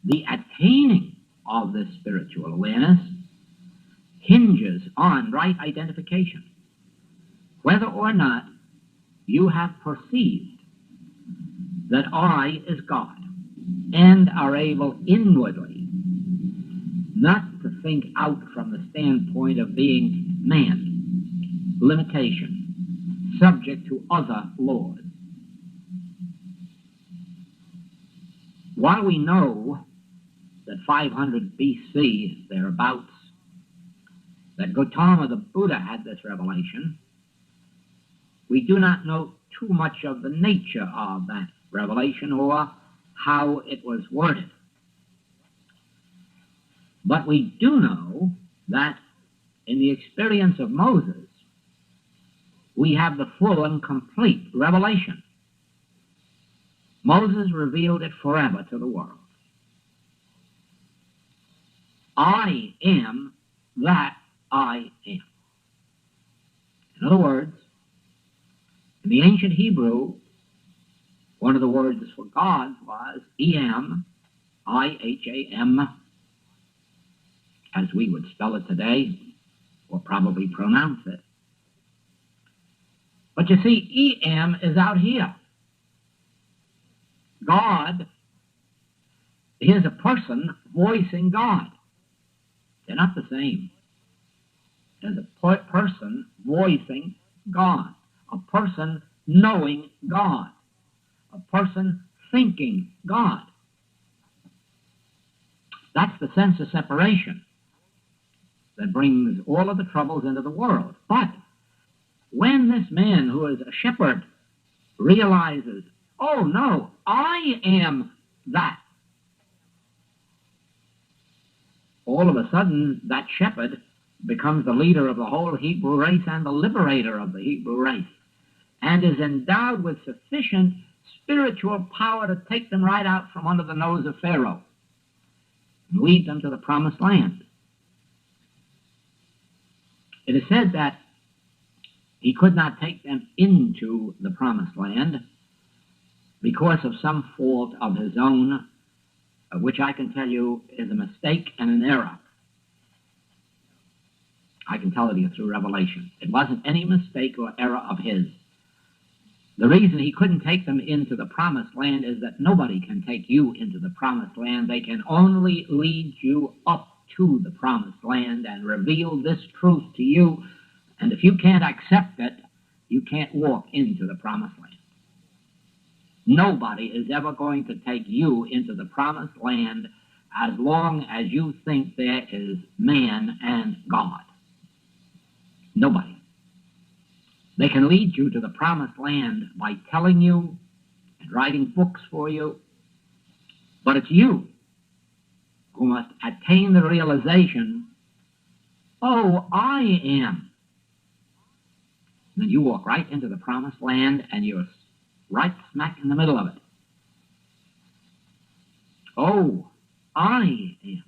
the attaining of this spiritual awareness hinges on right identification. Whether or not you have perceived that I is God and are able inwardly not to think out from the standpoint of being man, limitation, subject to other laws. While we know that 500 BC, thereabouts, that Gautama the Buddha had this revelation, we do not know too much of the nature of that revelation or how it was worded. But we do know that in the experience of Moses, we have the full and complete revelation. Moses revealed it forever to the world. I am that I am. In other words, in the ancient Hebrew, one of the words for God was Iham, I-H-A-M, as we would spell it today, or probably pronounce it. But you see, Iham is out here. God is a person voicing God. They're not the same. There's a person voicing God, a person knowing God, a person thinking God. That's the sense of separation that brings all of the troubles into the world. But when this man who is a shepherd realizes, oh no, I am that, all of a sudden that shepherd becomes the leader of the whole Hebrew race and the liberator of the Hebrew race, and is endowed with sufficient spiritual power to take them right out from under the nose of Pharaoh and lead them to the promised land. It is said that he could not take them into the promised land because of some fault of his own, which I can tell you is a mistake and an error. I can tell it to you through revelation. It wasn't any mistake or error of his. The reason he couldn't take them into the promised land is that nobody can take you into the promised land. They can only lead you up to the promised land and reveal this truth to you. And if you can't accept it, you can't walk into the promised land. Nobody is ever going to take you into the promised land as long as you think there is man and God. Nobody. They can lead you to the promised land by telling you and writing books for you, but it's you who must attain the realization, oh, I am. Then you walk right into the promised land and you're right smack in the middle of it. Oh, I am.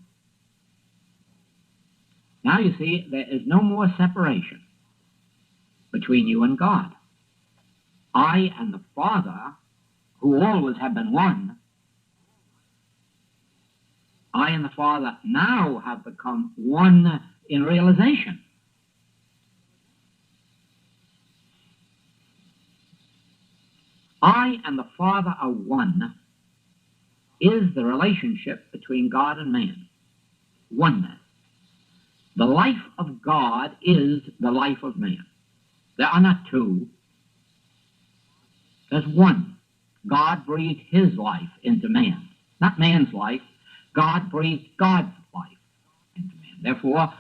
Now you see, there is no more separation between you and God. I and the Father, who always have been one, I and the Father now have become one in realization. I and the Father are one is the relationship between God and man. Oneness. The life of God is the life of man. There are not two. There's one. God breathed his life into man. Not man's life. God breathed God's life into man. Therefore,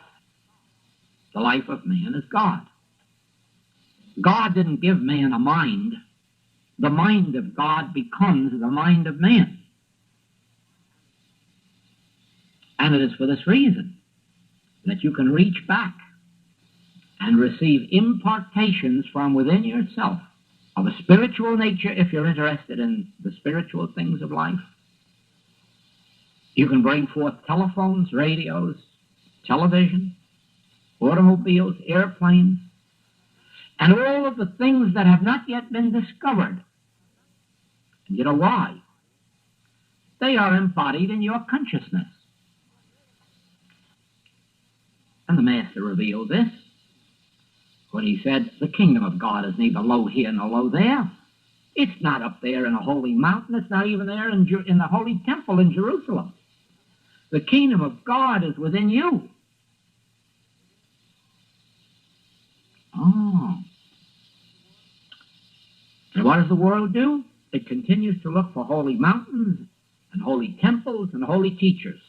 the life of man is God. God didn't give man a mind. The mind of God becomes the mind of man. And it is for this reason that you can reach back and receive impartations from within yourself of a spiritual nature if you're interested in the spiritual things of life. You can bring forth telephones, radios, television, automobiles, airplanes, and all of the things that have not yet been discovered. And you know why? They are embodied in your consciousness. And the Master revealed this when he said, the kingdom of God is neither low here nor low there. It's not up there in a holy mountain. It's not even there in the holy temple in Jerusalem. The kingdom of God is within you. Oh. And what does the world do? It continues to look for holy mountains and holy temples and holy teachers,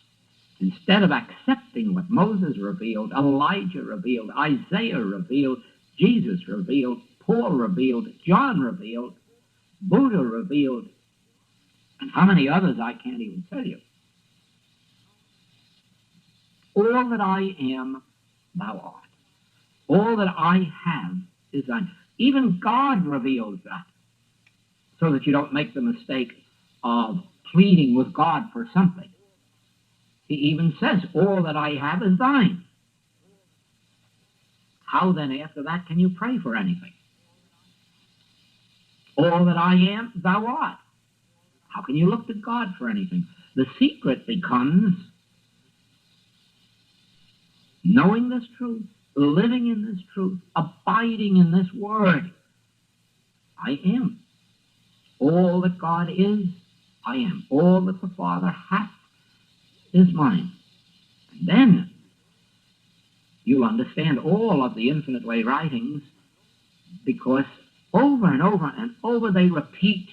instead of accepting what Moses revealed, Elijah revealed, Isaiah revealed, Jesus revealed, Paul revealed, John revealed, Buddha revealed, and how many others I can't even tell you. All that I am, thou art. All that I have is thine. Even God reveals that, so that you don't make the mistake of pleading with God for something. He even says, all that I have is thine. How then after that can you pray for anything? All that I am, thou art. How can you look to God for anything? The secret becomes knowing this truth, living in this truth, abiding in this word. I am. All that God is, I am. All that the Father hath is mine. And then you'll understand all of the Infinite Way writings, because over and over and over they repeat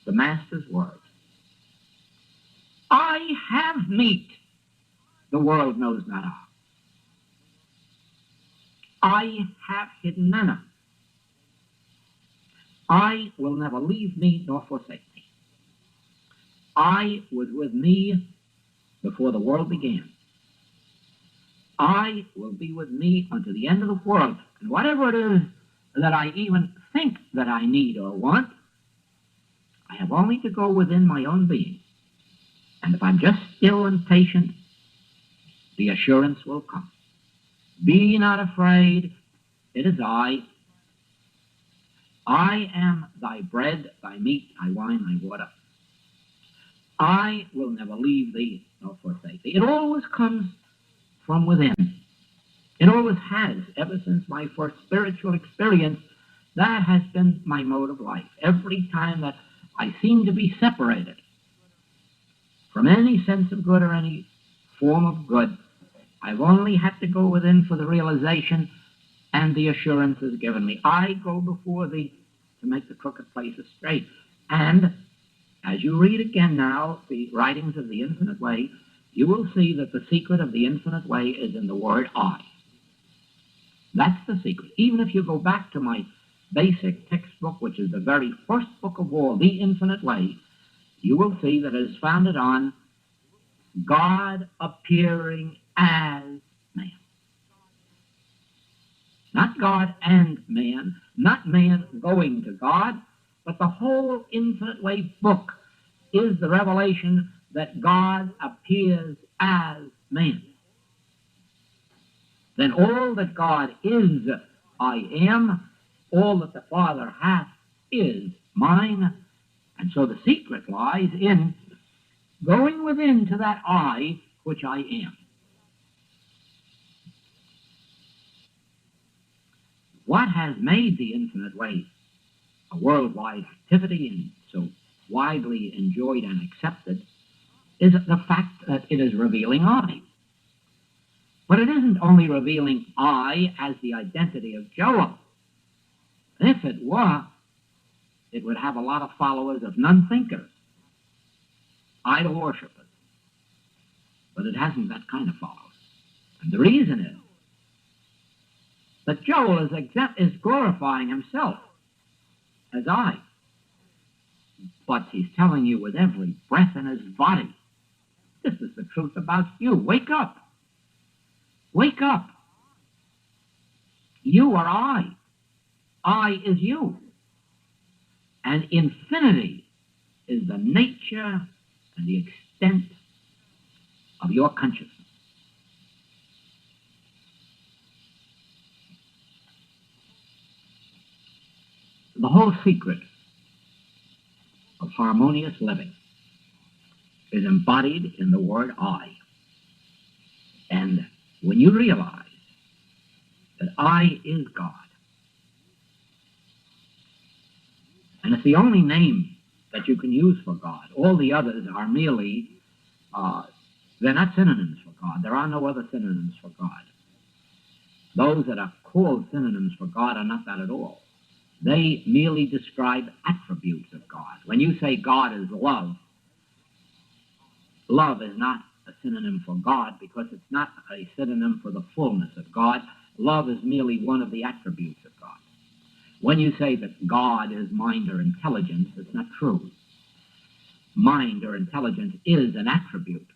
the Master's words. I have meat the world knows not of. I have hidden manna. I will never leave me nor forsake me. I was with me before the world began. I will be with me unto the end of the world. And whatever it is that I even think that I need or want, I have only to go within my own being. And if I'm just still and patient, the assurance will come. Be not afraid, it is I. I am thy bread, thy meat, thy wine, thy water. I will never leave thee nor forsake thee. It always comes from within. It always has, ever since my first spiritual experience. That has been my mode of life. Every time that I seem to be separated from any sense of good or any form of good, I've only had to go within for the realization, and the assurance is given me. I go before thee to make the crooked places straight. And as you read again now the writings of the Infinite Way, you will see that the secret of the Infinite Way is in the word I. That's the secret. Even if you go back to my basic textbook, which is the very first book of all, The Infinite Way, you will see that it is founded on God appearing as man. Not God and man, not man going to God, but the whole Infinite Way book is the revelation that God appears as man. Then all that God is, I am. All that the Father hath is mine. And so the secret lies in going within to that I which I am. What has made the Infinite Way a worldwide activity and so widely enjoyed and accepted is the fact that it is revealing I. But it isn't only revealing I as the identity of Joel. If it were, it would have a lot of followers of non-thinkers, idol worshippers. But it hasn't that kind of followers. And the reason is that Joel is glorifying himself as I. But he's telling you with every breath in his body, this is the truth about you. Wake up. Wake up. You are I. I is you. And infinity is the nature and the extent of your consciousness. The whole secret of harmonious living is embodied in the word I. And when you realize that I is God, and it's the only name that you can use for God. All the others are merely, they're not synonyms for God. There are no other synonyms for God. Those that are called synonyms for God are not that at all. They merely describe attributes of God. When you say God is love, love is not a synonym for God because it's not a synonym for the fullness of God. Love is merely one of the attributes of God. When you say that God is mind or intelligence, it's not true. Mind or intelligence is an attribute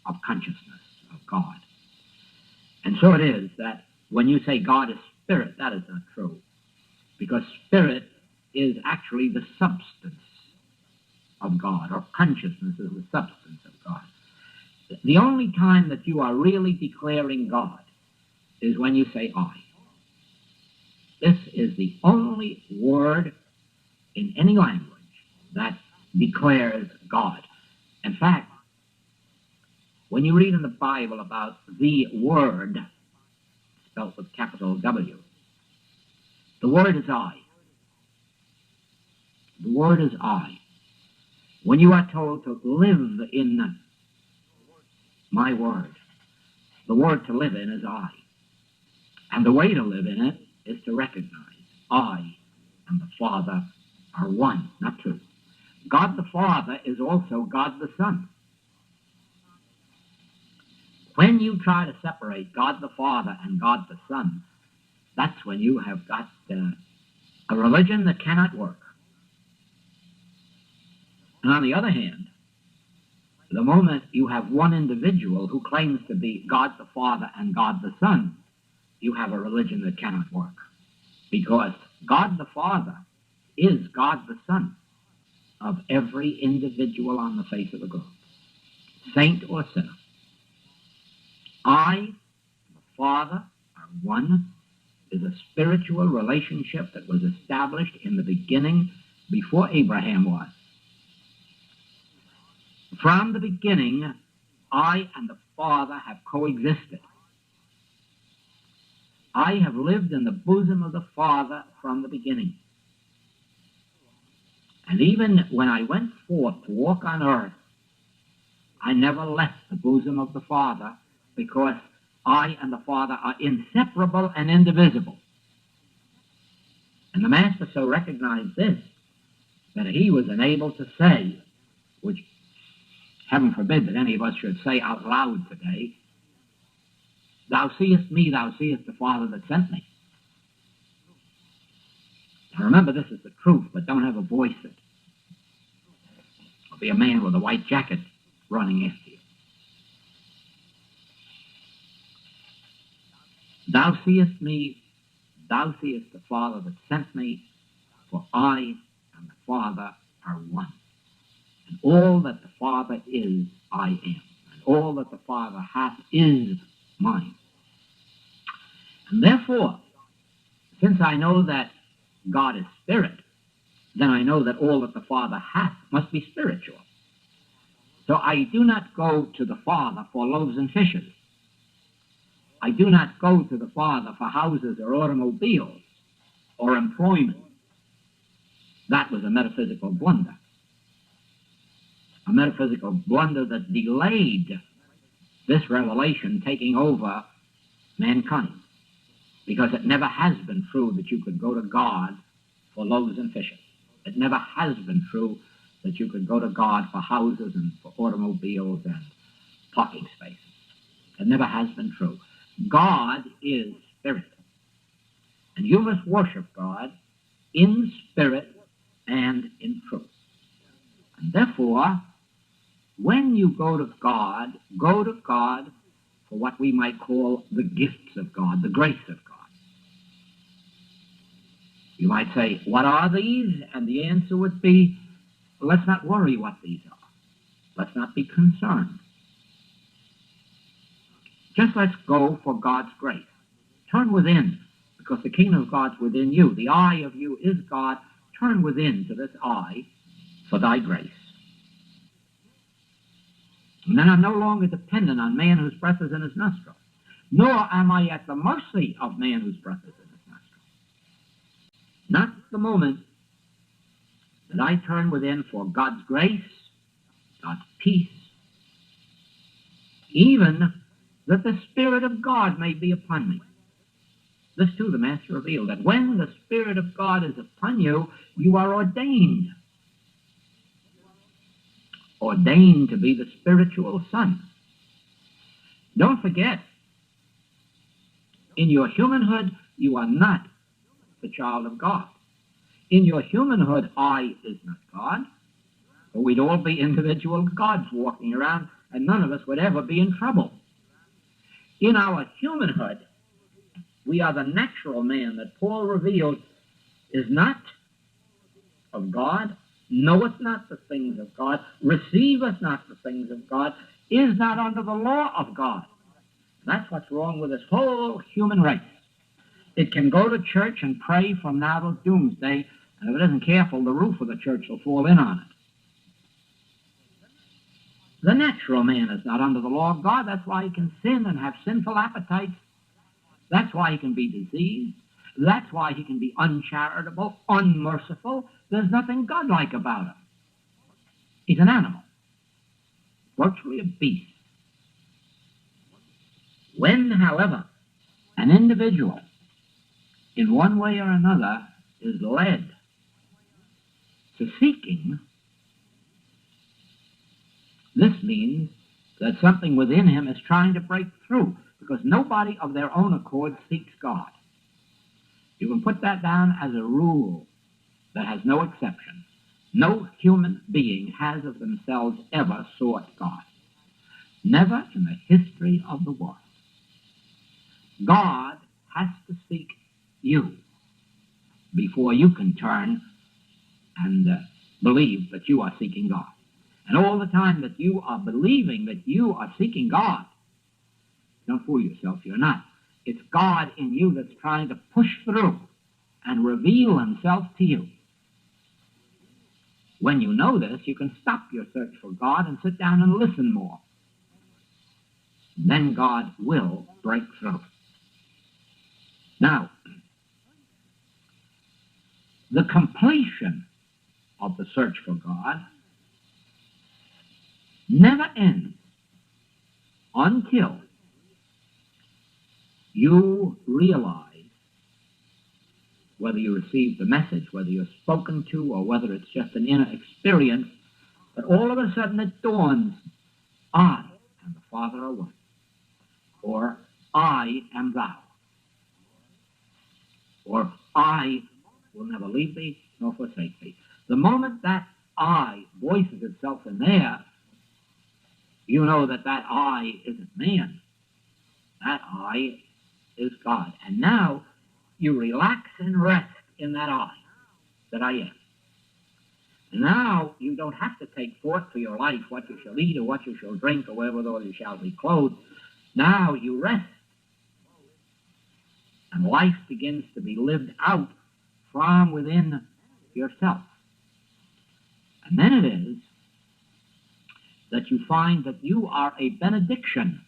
of consciousness of God. And so it is that when you say God is spirit, that is not true. Because spirit is actually the substance of God, or consciousness is the substance of God. The only time that you are really declaring God is when you say I. This is the only word in any language that declares God. In fact, when you read in the Bible about the Word, spelled with capital W, the word is I. The word is I. When you are told to live in my word, the word to live in is I. And the way to live in it is to recognize I and the Father are one, not two. God the Father is also God the Son. When you try to separate God the Father and God the Son, that's when you have got a religion that cannot work. And on the other hand, the moment you have one individual who claims to be God the Father and God the Son, you have a religion that cannot work. Because God the Father is God the Son of every individual on the face of the globe, saint or sinner. I and the Father are one, is a spiritual relationship that was established in the beginning before Abraham was. From the beginning, I and the Father have coexisted. I have lived in the bosom of the Father from the beginning. And even when I went forth to walk on earth, I never left the bosom of the Father because I and the Father are inseparable and indivisible. And the Master so recognized this that he was enabled to say, which heaven forbid that any of us should say out loud today, thou seest me, thou seest the Father that sent me. Now remember, this is the truth, but don't ever voice it. There'll be a man with a white jacket running after you. Thou seest me, thou seest the Father that sent me, for I and the Father are one. And all that the Father is, I am. And all that the Father hath is mine. And therefore, since I know that God is spirit, then I know that all that the Father hath must be spiritual. So I do not go to the Father for loaves and fishes. I do not go to the Father for houses or automobiles or employment. That was a metaphysical blunder. A metaphysical blunder that delayed this revelation taking over mankind. Because it never has been true that you could go to God for loaves and fishes. It never has been true that you could go to God for houses and for automobiles and parking spaces. It never has been true. God is spirit. And you must worship God in spirit and in truth. And therefore, when you go to God for what we might call the gifts of God, the grace of God. You might say, what are these? And the answer would be, let's not worry what these are. Let's not be concerned. Just let's go for God's grace. Turn within, because the kingdom of God's within you. The eye of you is God. Turn within to this eye for thy grace. And then I'm no longer dependent on man whose breath is in his nostril, nor am I at the mercy of man whose breath is in his nostril. Not the moment that I turn within for God's grace, God's peace, even that the Spirit of God may be upon me. This too the Master revealed, that when the Spirit of God is upon you, you are ordained. Ordained to be the spiritual son. Don't forget, in your humanhood, you are not the child of God. In your humanhood, I is not God. Or we'd all be individual gods walking around, and none of us would ever be in trouble. In our humanhood, we are the natural man that Paul revealed is not of God, knoweth not the things of God, receiveth not the things of God, is not under the law of God. That's what's wrong with this whole human race. It can go to church and pray from now till doomsday, and if it isn't careful, the roof of the church will fall in on it. The natural man is not under the law of God. That's why he can sin and have sinful appetites. That's why he can be diseased. That's why he can be uncharitable, unmerciful. There's nothing godlike about him. He's an animal, virtually a beast. When, however, an individual, in one way or another, is led to seeking, this means that something within him is trying to break through, because nobody of their own accord seeks God. You can put that down as a rule that has no exception. No human being has of themselves ever sought God. Never in the history of the world. God has to seek you before you can turn and believe that you are seeking God. And all the time that you are believing that you are seeking God, don't fool yourself, you're not. It's God in you that's trying to push through and reveal himself to you. When you know this, you can stop your search for God and sit down and listen more. Then God will break through. Now, the completion of the search for God never ends until you realize, whether you receive the message, whether you're spoken to, or whether it's just an inner experience, that all of a sudden it dawns, I and the Father are one, or I am thou, or I will never leave thee nor forsake thee. The moment that I voices itself in there, you know that that I isn't man. That I is God. And now you relax and rest in that I, that I am. And now you don't have to take thought for your life, what you shall eat or what you shall drink or wherewithal you shall be clothed. Now you rest. And life begins to be lived out from within yourself. And then it is that you find that you are a benediction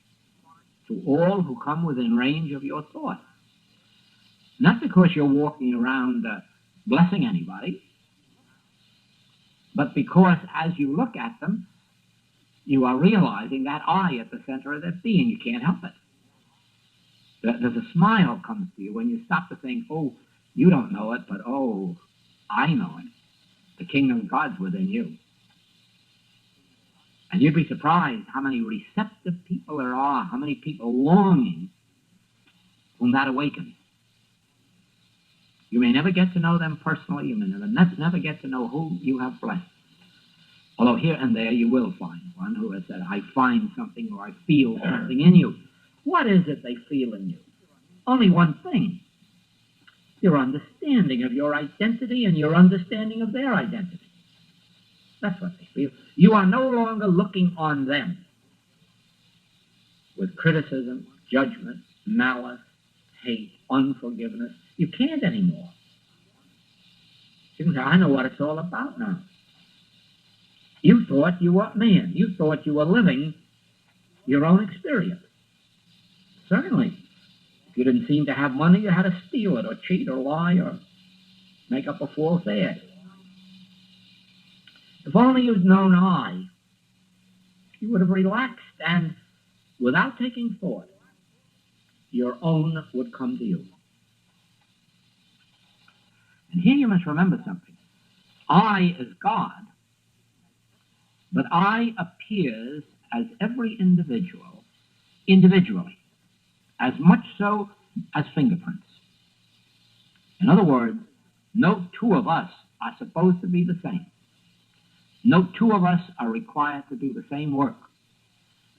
to all who come within range of your thought. Not because you're walking around blessing anybody, but because as you look at them, you are realizing that I at the center of their being. You can't help it. There's a smile comes to you when you stop to think, oh, you don't know it, but oh, I know it. The kingdom of God's within you. And you'd be surprised how many receptive people there are, how many people longing whom that awakens. You may never get to know them personally. You may never get to know who you have blessed. Although here and there you will find one who has said, I find something or I feel something in you. What is it they feel in you? Only one thing. Your understanding of your identity and your understanding of their identity. That's what they feel. You are no longer looking on them with criticism, judgment, malice, hate, unforgiveness. You can't anymore. You can say, I know what it's all about now. You thought you were man. You thought you were living your own experience. Certainly, if you didn't seem to have money, you had to steal it or cheat or lie or make up a false ad. If only you'd known I, you would have relaxed and, without taking thought, your own would come to you. And here you must remember something. I is God, but I appears as every individual, individually, as much so as fingerprints. In other words, no two of us are supposed to be the same. No two of us are required to do the same work.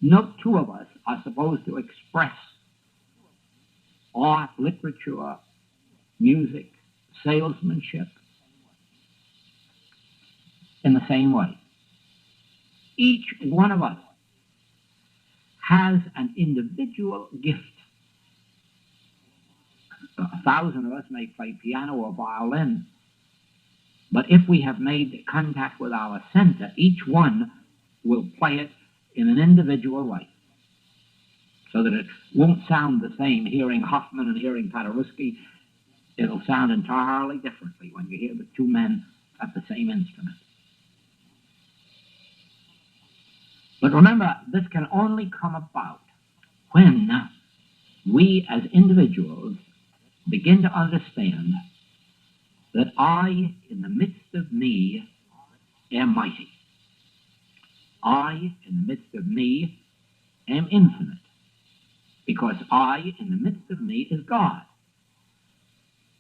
No two of us are supposed to express art, literature, music, salesmanship in the same way. Each one of us has an individual gift. 1,000 of us may play piano or violin, but if we have made contact with our center, each one will play it in an individual way, so that it won't sound the same hearing Hoffman and hearing Paderewski. It'll sound entirely differently when you hear the two men at the same instrument. But remember, this can only come about when we as individuals begin to understand that I, in the midst of me, am mighty. I, in the midst of me, am infinite, because I, in the midst of me, is God.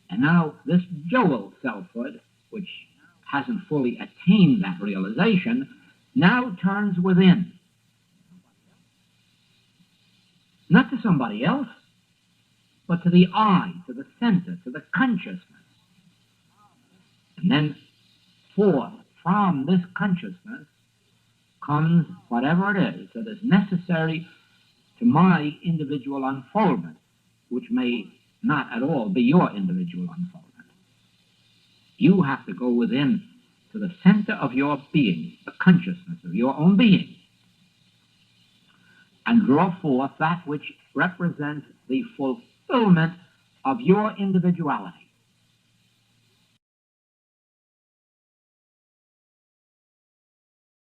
And now this Joel selfhood, which hasn't fully attained that realization, now turns within. Not to somebody else, but to the I, to the center, to the consciousness. And then forth from this consciousness comes whatever it is that is necessary to my individual unfoldment, which may not at all be your individual unfoldment. You have to go within to the center of your being, the consciousness of your own being, and draw forth that which represents the fulfillment of your individuality.